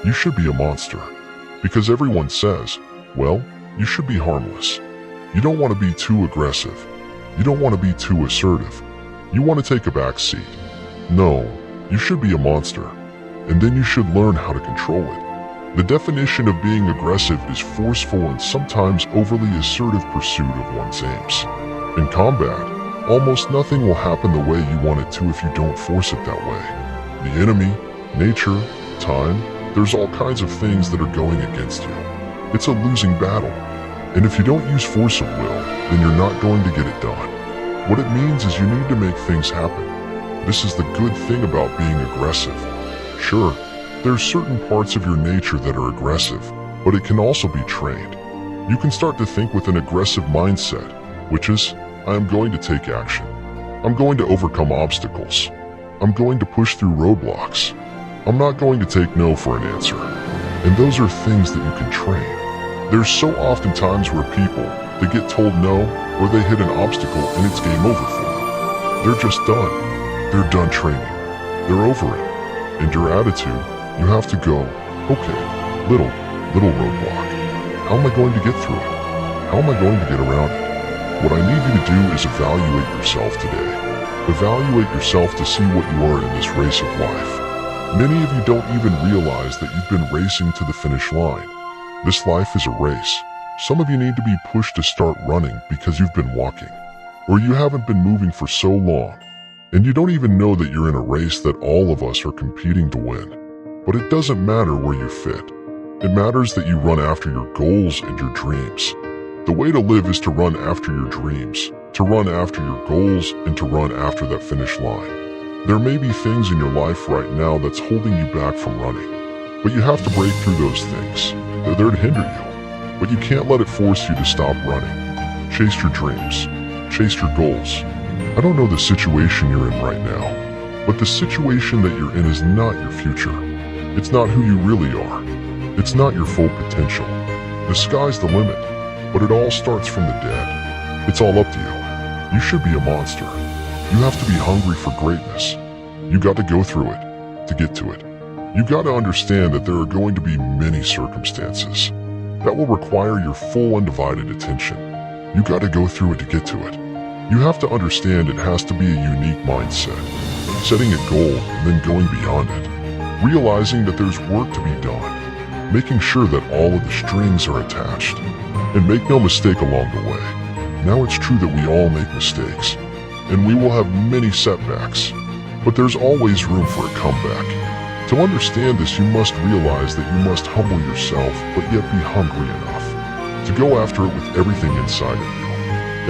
You should be a monster. Because everyone says, well, you should be harmless. You don't want to be too aggressive. You don't want to be too assertive. You want to take a back seat. No, you should be a monster. And then you should learn how to control it. The definition of being aggressive is forceful and sometimes overly assertive pursuit of one's aims. In combat, almost nothing will happen the way you want it to if you don't force it that way. The enemy, nature, time, there's all kinds of things that are going against you. It's a losing battle. And if you don't use force of will, then you're not going to get it done. What it means is you need to make things happen. This is the good thing about being aggressive. Sure, there's certain parts of your nature that are aggressive, but it can also be trained. You can start to think with an aggressive mindset, which is, I am going to take action. I'm going to overcome obstacles. I'm going to push through roadblocks. I'm not going to take no for an answer. And those are things that you can train. There's so often times where people, they get told no, or they hit an obstacle and it's game over for them. They're just done. They're done training. They're over it. And your attitude, you have to go, okay, little roadblock. How am I going to get through it? How am I going to get around it? What I need you to do is evaluate yourself today. Evaluate yourself to see what you are in this race of life. Many of you don't even realize that you've been racing to the finish line. This life is a race. Some of you need to be pushed to start running because you've been walking, or you haven't been moving for so long, and you don't even know that you're in a race that all of us are competing to win. But it doesn't matter where you fit. It matters that you run after your goals and your dreams. The way to live is to run after your dreams, to run after your goals, and to run after that finish line. There may be things in your life right now that's holding you back from running, but you have to break through those things. They're there to hinder you, but you can't let it force you to stop running. Chase your dreams. Chase your goals. I don't know the situation you're in right now, but the situation that you're in is not your future. It's not who you really are. It's not your full potential. The sky's the limit, but it all starts from the dead. It's all up to you. You should be a monster. You have to be hungry for greatness. You got to go through it to get to it. You got to understand that there are going to be many circumstances that will require your full undivided attention. You got to go through it to get to it. You have to understand it has to be a unique mindset, setting a goal and then going beyond it, realizing that there's work to be done, making sure that all of the strings are attached, and make no mistake along the way. Now it's true that we all make mistakes, and we will have many setbacks, but there's always room for a comeback. To understand this, you must realize that you must humble yourself, but yet be hungry enough to go after it with everything inside of you.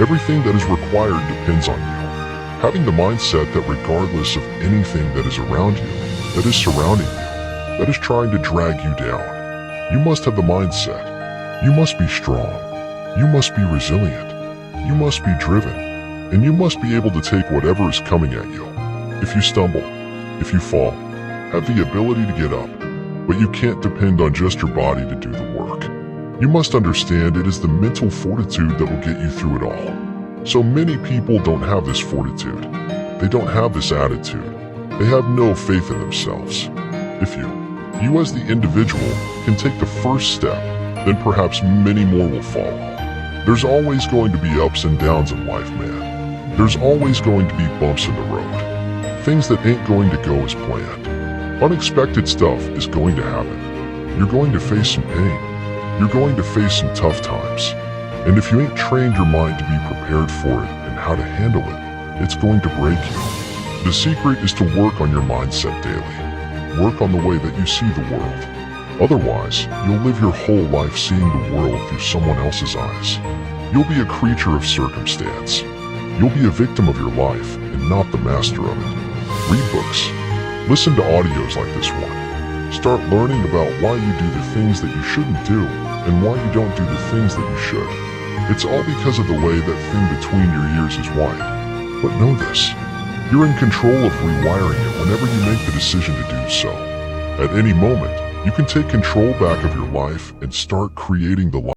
Everything that is required depends on you. Having the mindset that regardless of anything that is around you, that is surrounding you, that is trying to drag you down, you must have the mindset. You must be strong. You must be resilient. You must be driven. And you must be able to take whatever is coming at you. If you stumble, if you fall, have the ability to get up, but you can't depend on just your body to do the work. You must understand it is the mental fortitude that will get you through it all. So many people don't have this fortitude. They don't have this attitude. They have no faith in themselves. If you as the individual can take the first step, then perhaps many more will follow. There's always going to be ups and downs in life, man. There's always going to be bumps in the road. Things that ain't going to go as planned. Unexpected stuff is going to happen. You're going to face some pain. You're going to face some tough times. And if you ain't trained your mind to be prepared for it and how to handle it, it's going to break you. The secret is to work on your mindset daily. Work on the way that you see the world. Otherwise, you'll live your whole life seeing the world through someone else's eyes. You'll be a creature of circumstance. You'll be a victim of your life and not the master of it. Read books. Listen to audios like this one. Start learning about why you do the things that you shouldn't do and why you don't do the things that you should. It's all because of the way that thing between your ears is wired. But know this, you're in control of rewiring it whenever you make the decision to do so. At any moment, you can take control back of your life and start creating the life